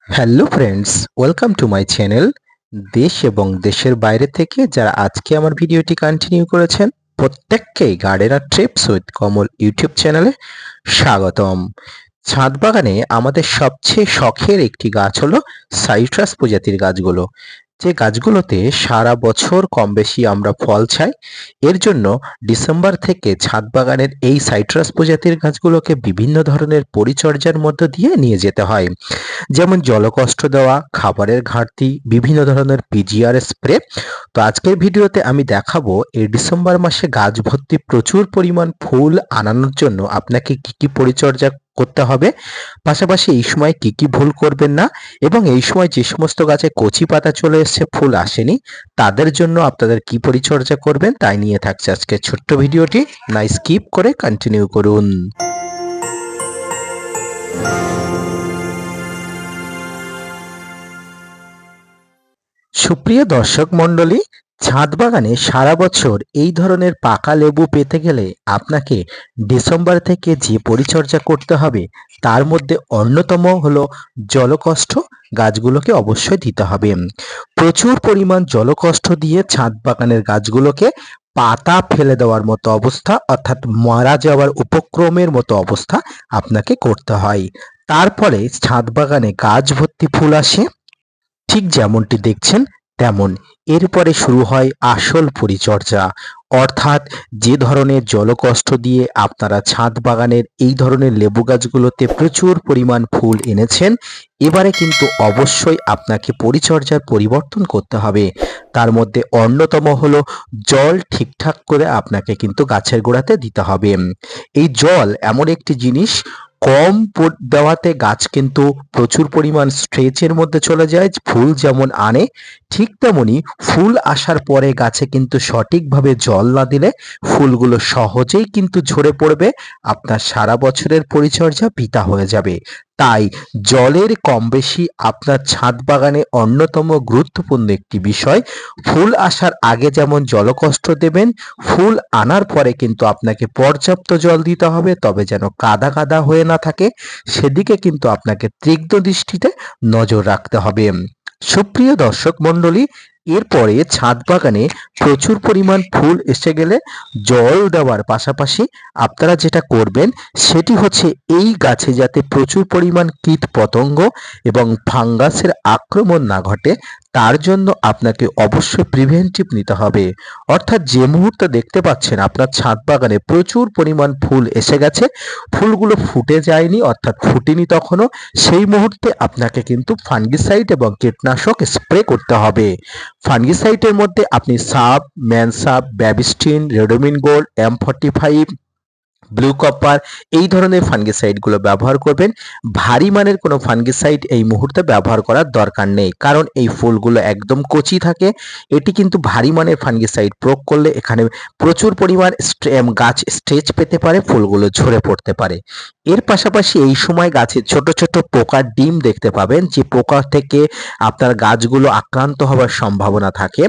Hello friends, welcome to my channel. দেশ এবং দেশের বাইরে থেকে যারা আজকে আমার ভিডিওটি কন্টিনিউ করেছেন প্রত্যেককেই gardener TRIPS with Kamal YouTube চ্যানেলে স্বাগতম। ছাদ বাগানে আমাদের সবচেয়ে শখের একটি গাছ হলো সাইট্রাস প্রজাতির গাছগুলো, যে গাছগুলোতে সারা বছর কম বেশি আমরা ফল চাই। এর জন্য ডিসেম্বর থেকে ছাদ বাগানের এই সাইট্রাস প্রজাতির গাছগুলোকে বিভিন্ন ধরনের পরিচর্যার মধ্য দিয়ে নিয়ে যেতে হয়, যেমন জলকষ্ট দেওয়া, খাবারের ঘাটতি, বিভিন্ন ধরনের পিজিআর স্প্রে। তো আজকের ভিডিওতে আমি দেখাবো এই ডিসেম্বর মাসে গাছ ভর্তি প্রচুর পরিমাণ ফুল আনানোর জন্য আপনাকে কি কি পরিচর্যা করতে হবে, পাশাপাশি এই সময় কি কি ভুল করবেন না, এবং এই সময় যে সমস্ত গাছে কচি পাতা চলে এসছে, ফুল আসেনি, তাদের জন্য আপনাদের কি পরিচর্যা করবেন তাই নিয়ে থাকছে আজকে ছোট্ট ভিডিওটি। না স্কিপ করে কন্টিনিউ করুন। সুপ্রিয় দর্শক মণ্ডলী, ছাদ বাগানে সারা বছর এই ধরনের পাকা লেবু পেতে গেলে আপনাকে ডিসেম্বর থেকে যে পরিচর্যা করতে হবে তার মধ্যে অন্যতম হলো জলকষ্ট। গাছগুলোকে অবশ্যই দিতে হবে। প্রচুর পরিমাণ জলকষ্ট দিয়ে ছাদ বাগানের গাছগুলোকে পাতা ফেলে দেওয়ার মতো অবস্থা, অর্থাৎ মারা যাওয়ার উপক্রমের মতো অবস্থা আপনাকে করতে হয়। তারপরে ছাদ বাগানে গাছ ভর্তি ফুল আসে, ঠিক যেমনটি দেখছেন তেমন। এরপরে শুরু হয় আসল পরিচর্যা, অর্থাৎ যে ধরনের জলকষ্ট দিয়ে আপনারা ছাদ বাগানের এই ধরনের লেবু গাছগুলোতে প্রচুর পরিমাণ ফুল এনেছেন, এবারে কিন্তু অবশ্যই আপনাকে পরিচর্যার পরিবর্তন করতে হবে। তার মধ্যে অন্যতম হলো জল ঠিকঠাক করে আপনাকে কিন্তু গাছের গোড়াতে দিতে হবে। এই জল এমন একটি জিনিস, কম দেওয়াতে গাছ কিন্তু প্রচুর পরিমাণ স্ট্রেচের মধ্যে চলে যায়। ফুল যেমন আনে, ঠিক তেমনি ফুল আসার পরে গাছে কিন্তু সঠিকভাবে জল না দিলে ফুলগুলো সহজেই কিন্তু ঝরে পড়বে, আপনার সারা বছরের পরিচর্যা বৃথা হয়ে যাবে। তাই জলের কম বেশি আপনার ছাদ বাগানে অন্যতম গুরুত্বপূর্ণ একটি বিষয়। ফুল আসার আগে যেমন জলকষ্ট দেবেন, ফুল আনার পরে কিন্তু আপনাকে পর্যাপ্ত জল দিতে হবে, তবে যেন কাদা কাদা হয়ে না থাকে সেদিকে কিন্তু আপনাকে তীক্ষ্ণ দৃষ্টিতে নজর রাখতে হবে। সুপ্রিয় দর্শক মণ্ডলী, এরপরে ছাদ বাগানে প্রচুর পরিমাণ ফুল এসে গেলে জল দেওয়ার পাশাপাশি আপনারা যেটা করবেন সেটি হচ্ছে এই গাছে যাতে প্রচুর পরিমাণ কীট পতঙ্গ এবং ফাঙ্গাসের আক্রমণ না ঘটে, তার জন্য আপনাকে অবশ্যই প্রিভেন্টিভ নিতে হবে। অর্থাৎ যে মুহূর্তে দেখতে পাচ্ছেন আপনার ছাদ বাগানে প্রচুর পরিমাণ ফুল এসে গেছে, ফুলগুলো ফুটে যায়নি অর্থাৎ ফুটেনি তখনও, সেই মুহূর্তে আপনাকে কিন্তু ফাঙ্গিসাইড এবং কীটনাশক স্প্রে করতে হবে। ফাঙ্গিসাইডের মধ্যে আপনি সাব, ম্যানসাব, Bavistin, Ridomil Gold, M45, blue copper, এই ধরনের ফাঙ্গিসাইডগুলো ব্যবহার করবেন। ভারী মানের কোনো ফাঙ্গিসাইড এই মুহূর্তে ব্যবহার করার দরকার নেই, কারণ এই ফুলগুলো একদম কচি থাকে। এটি কিন্তু ভারী মানের ফাঙ্গিসাইড প্রয়োগ করলে এখানে প্রচুর পরিমাণ গাছ স্ট্রেচ পেতে পারে, ফুলগুলো ঝরে পড়তে পারে। এর পাশাপাশি এই সময় গাছে ছোট ছোট পোকার ডিম দেখতে পাবেন, যে পোকা থেকে আপনার গাছগুলো আক্রান্ত হওয়ার সম্ভাবনা থাকে।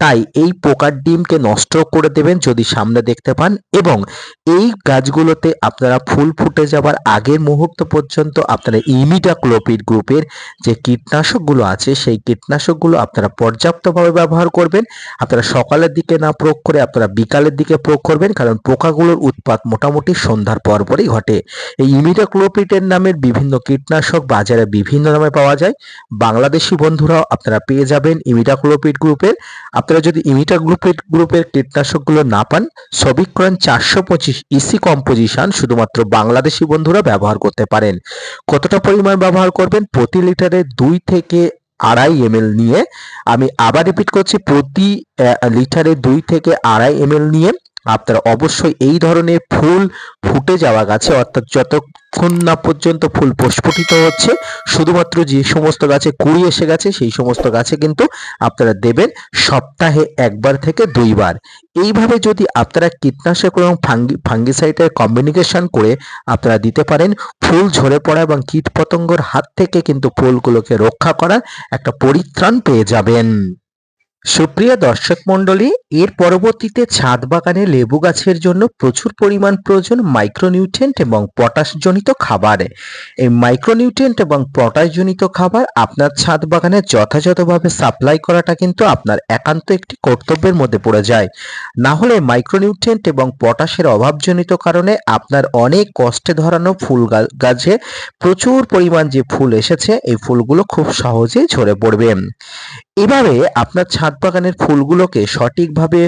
তাই এই পোকার ডিমকে নষ্ট করে দেবেন যদি সামনে দেখতে পান, এবং এই গাছগুলোতে আপনারা ফুল ফুটে যাবার আগের মুহূর্ত পর্যন্ত আপনারা ইমিডাক্লোপিড গ্রুপের যে কীটনাশকগুলো আছে সেই কীটনাশকগুলো আপনারা পর্যাপ্তভাবে ব্যবহার করবেন। আপনারা সকালের দিকে না প্রয়োগ করে আপনারা বিকালের দিকে প্রয়োগ করবেন, কারণ পোকাগুলোর উৎপাত মোটামুটি সন্ধ্যার পরপরই ঘটে। এই ইমিডাক্লোপিডের নামের বিভিন্ন কীটনাশক বাজারে বিভিন্ন নামে পাওয়া যায়। বাংলাদেশি বন্ধুরাও আপনারা পেয়ে যাবেন ইমিডাক্লোপিড গ্রুপের। আপনারা যদি ইমিডাক্লোপিড গ্রুপের কীটনাশকগুলো না পান, সবিক্রন 425 ইসি কম্পোজিশন শুধুমাত্র বাংলাদেশি বন্ধুরা ব্যবহার করতে পারেন। কতটা পরিমাণ ব্যবহার করবেন? প্রতি লিটারে 2 থেকে 2.5 ml নিয়ে, আমি আবার রিপিট করছি, প্রতি লিটারে 2 থেকে 2.5 ml নিয়ে আপনারা অবশ্যই এই ধরনের ফুল ফুটে যাওয়া গাছে, অর্থাৎ যতক্ষণ না পর্যন্ত ফুল প্রস্ফুটিত হচ্ছে, শুধুমাত্র যে সমস্ত গাছে কুঁড়ি এসে গেছে সেই সমস্ত গাছে কিন্তু আপনারা দেবেন সপ্তাহে 1 বার থেকে 2 বার। এইভাবে যদি আপনারা কীটনাশক এবং ফাঙ্গিসাইডের কম্বিনেশন করে আপনারা দিতে পারেন, ফুল ঝরে পড়া এবং কীটপতঙ্গের হাত থেকে কিন্তু ফুলগুলোকে রক্ষা করার একটা পরিত্রাণ পেয়ে যাবেন। সুপ্রিয় দর্শক মণ্ডলী, এর পরবর্তীতে ছাদ বাগানে লেবু গাছের জন্য প্রচুর পরিমাণ প্রয়োজন মাইক্রোনিউট্রিয়েন্ট এবং পটাশজনিত খাবার। এই মাইক্রোনিউট্রিয়েন্ট এবং পটাশজনিত খাবার আপনার ছাদ বাগানে যথাযথভাবে সাপ্লাই করাটা কিন্তু আপনার একান্ত একটি কর্তব্যের মধ্যে পড়ে যায়। না হলে মাইক্রোনিউট্রিয়েন্ট এবং পটাশের অভাবজনিত কারণে আপনার অনেক কষ্টে ধরানো ফুল গাছে প্রচুর পরিমাণ যে ফুল এসেছে এই ফুলগুলো খুব সহজেই ঝরে পড়বে। এভাবে আপনার ছাদ বাগানের ফুলগুলোকে সঠিকভাবে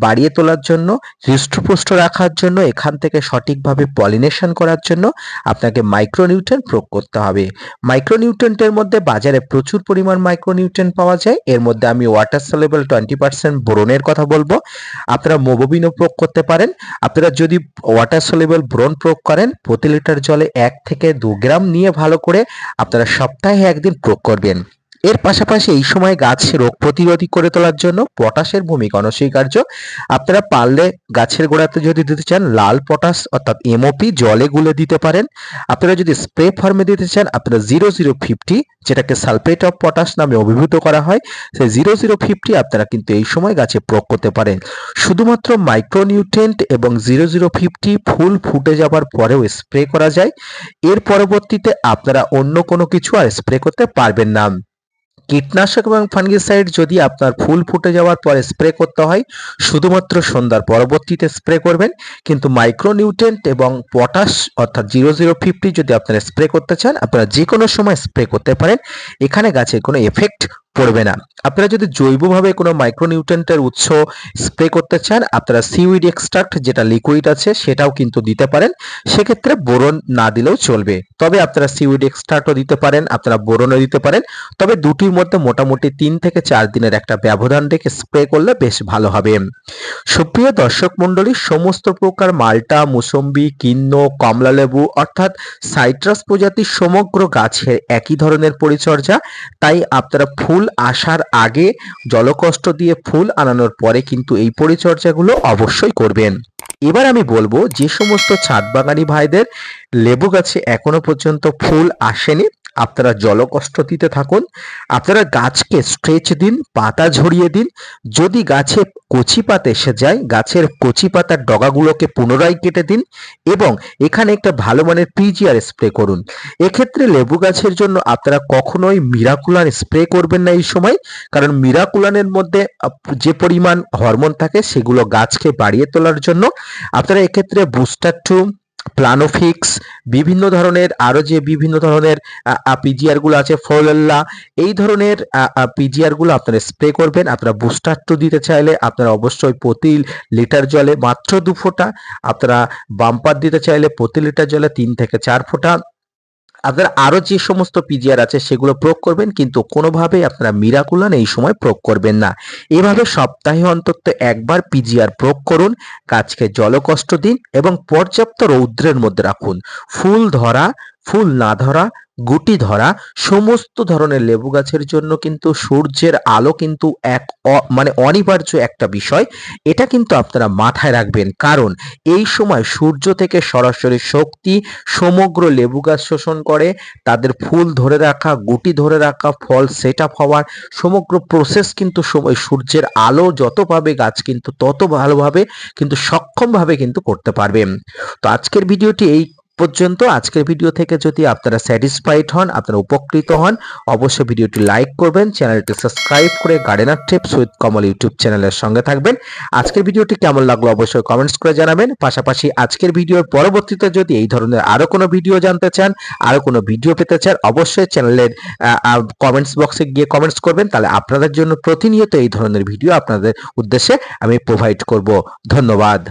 বাড়িয়ে তোলার জন্য, হৃষ্টপুষ্ট রাখার জন্য, এখান থেকে সঠিকভাবে পলিনেশন করার জন্য আপনাকে মাইক্রোনিউট্রিয়েন্ট প্রয়োগ করতে হবে। মাইক্রোনিউট্রিয়েন্টের মধ্যে বাজারে প্রচুর পরিমাণ মাইক্রোনিউট্রিয়েন্ট পাওয়া যায়। এর মধ্যে আমি ওয়াটার সলিউবল 20% বোরনের কথা বলবো। আপনারা মোবোবিনও প্রয়োগ করতে পারেন। আপনারা যদি ওয়াটার সলিউবল বোরন প্রয়োগ করেন, প্রতি লিটার জলে 1 থেকে 2 গ্রাম নিয়ে ভালো করে আপনারা সপ্তাহে একদিন প্রয়োগ করবেন। এর পাশাপাশি এই সময় গাছ রোগ প্রতিরোধী করে তোলার জন্য পটাশের ভূমিকা অনস্বীকার্য। আপনারা পারলে গাছের গোড়াতে যদি দিতে চান লাল পটাশ অর্থাৎ এমওপি জলে গুলে দিতে পারেন। আপনারা যদি স্প্রে ফর্মে দিতে চান আপনারা 0050, যেটাকে সালফেট অফ পটাশ নামে অভিভূত করা হয়, সেই 0050 আপনারা কিন্তু এই সময় গাছে প্রয়োগ করতে পারেন। শুধুমাত্র মাইক্রোনিউট্রিয়েন্ট এবং 0050 ফুল ফুটে যাবার পরেও স্প্রে করা যায়। এর পরবর্তীতে আপনারা অন্য কোনো কিছু আর স্প্রে করতে পারবেন না। কীটনাশক এবং ফাঙ্গিসাইড যদি আপনার ফুল ফুটে যাওয়ার পরে স্প্রে করতে হয়, শুধুমাত্র সন্ধ্যার পরবর্তীতে স্প্রে করবেন। কিন্তু মাইক্রোনিউট্রিয়েন্ট এবং পটাশ অর্থাৎ 0050 যদি আপনারা স্প্রে করতে চান আপনারা যে কোনো সময় স্প্রে করতে পারেন। এখানে গাছের কোনো এফেক্ট পড়বে না। আপনারা যদি জৈবভাবে কোনো মাইক্রোনিউট্রিয়েন্টের উৎস স্প্রে করতে চান আপনারা সিউইড এক্সট্রাক্ট যেটা লিকুইড আছে সেটাও কিন্তু দিতে পারেন। সেক্ষেত্রে বোরন না দিলেও চলবে, তবে আপনারা সিউইড এক্সট্রাক্টও দিতে পারেন, আপনারা বোরনও দিতে পারেন। তবে দুটির মধ্যে মোটামুটি 3 থেকে 4 দিনের একটা ব্যবধান রেখে স্প্রে করলে বেশ ভালো হবে। সুপ্রিয় দর্শক মণ্ডলী, সমস্ত প্রকার মাল্টা, মুসম্বি, কিন্নু, কমলালেবু অর্থাৎ সাইট্রাস প্রজাতির সমগ্র গাছের একই ধরনের পরিচর্যা। তাই আপনারা ফুল আসার আগে জলকষ্ট দিয়ে ফুল আনানোর পরে কিন্তু এই পরিচর্যাগুলো অবশ্যই করবেন। এবার আমি বলবো যে সমস্ত ছাদ বাগানি ভাইদের লেবু গাছে এখনো পর্যন্ত ফুল আসেনি আপনারা জলকষ্ট দিতে থাকুন। আপনারা গাছকে স্ট্রেচ দিন, পাতা ঝরিয়ে দিন। যদি গাছে কচি পাতা এসে যায় গাছের কচি পাতার ডগাগুলোকে পুনরায় কেটে দিন এবং এখানে একটা ভালো মানের পিজিআর স্প্রে করুন। এক্ষেত্রে লেবু গাছের জন্য আপনারা কখনোই মিরাকুলান স্প্রে করবেন না এই সময়, কারণ মিরাকুলানের মধ্যে যে পরিমাণ হরমোন থাকে সেগুলো গাছকে বাড়িয়ে তোলার জন্য। আপনারা এক্ষেত্রে বুস্টার 2, প্লানোফিক্স, বিভিন্ন ধরনের আরো যে বিভিন্ন ধরনের পিজিআর গুলো আছে, ফ্লোরেল্লা, এই ধরনের পিজিআর গুলো আপনারা স্প্রে করবেন। আপনারা বুস্টার 2 দিতে চাইলে আপনারা অবশ্যই প্রতি লিটার জলে মাত্র 2 ফোঁটা, আপনারা বাম্পার দিতে চাইলে প্রতি লিটার জলে 3 থেকে 4 ফোঁটা। আপনারা আরো যে সমস্ত পিজিআর আছে সেগুলো প্রয়োগ করবেন, কিন্তু কোনোভাবেই আপনারা মিরাকুলান এই সময় প্রয়োগ করবেন না। এভাবে সপ্তাহে অন্তত একবার পিজিআর প্রয়োগ করুন। গাছকে জলকষ্ট দিন এবং পর্যাপ্ত রৌদ্রের মধ্যে রাখুন। ফুল ধরা, ফুল না ধরা, গুটি ধরা সমস্ত ধরনের লেবু গাছের জন্য কিন্তু সূর্যের আলো কিন্তু এক মানে অনিবার্য একটা বিষয়। এটা কিন্তু আপনারা মাথায় রাখবেন, কারণ এই সময় সূর্য থেকে সরাসরি শক্তি সমগ্র লেবু গাছ শোষণ করে। তাদের ফুল ধরে রাখা, গুটি ধরে রাখা, ফল সেট আপ হওয়ার সমগ্র প্রসেস কিন্তু সূর্যের আলো যত পাবে গাছ কিন্তু তত ভালোভাবে কিন্তু সক্ষমভাবে কিন্তু করতে পারবে। তো আজকের ভিডিওটি এই পর্যন্ত। আজকের ভিডিও থেকে যদি আপনারা স্যাটিসফাইড হন, আপনারা উপকৃত হন, অবশ্যই ভিডিওটি লাইক করবেন, চ্যানেলটি সাবস্ক্রাইব করে gardener tips with Kamal YouTube চ্যানেলের সঙ্গে থাকবেন। আজকের ভিডিওটি কেমন লাগলো অবশ্যই কমেন্টস করে জানাবেন। পাশাপাশি আজকের ভিডিওর পরবর্তীতে যদি এই ধরনের আরো কোনো ভিডিও জানতে চান, আরো কোনো ভিডিও পেতে চান, অবশ্যই চ্যানেলের কমেন্টস বক্সে গিয়ে কমেন্টস করবেন, তাহলে আপনাদের জন্য প্রতিনিয়ত এই ধরনের ভিডিও আপনাদের উদ্দেশ্যে আমি প্রোভাইড করব। ধন্যবাদ।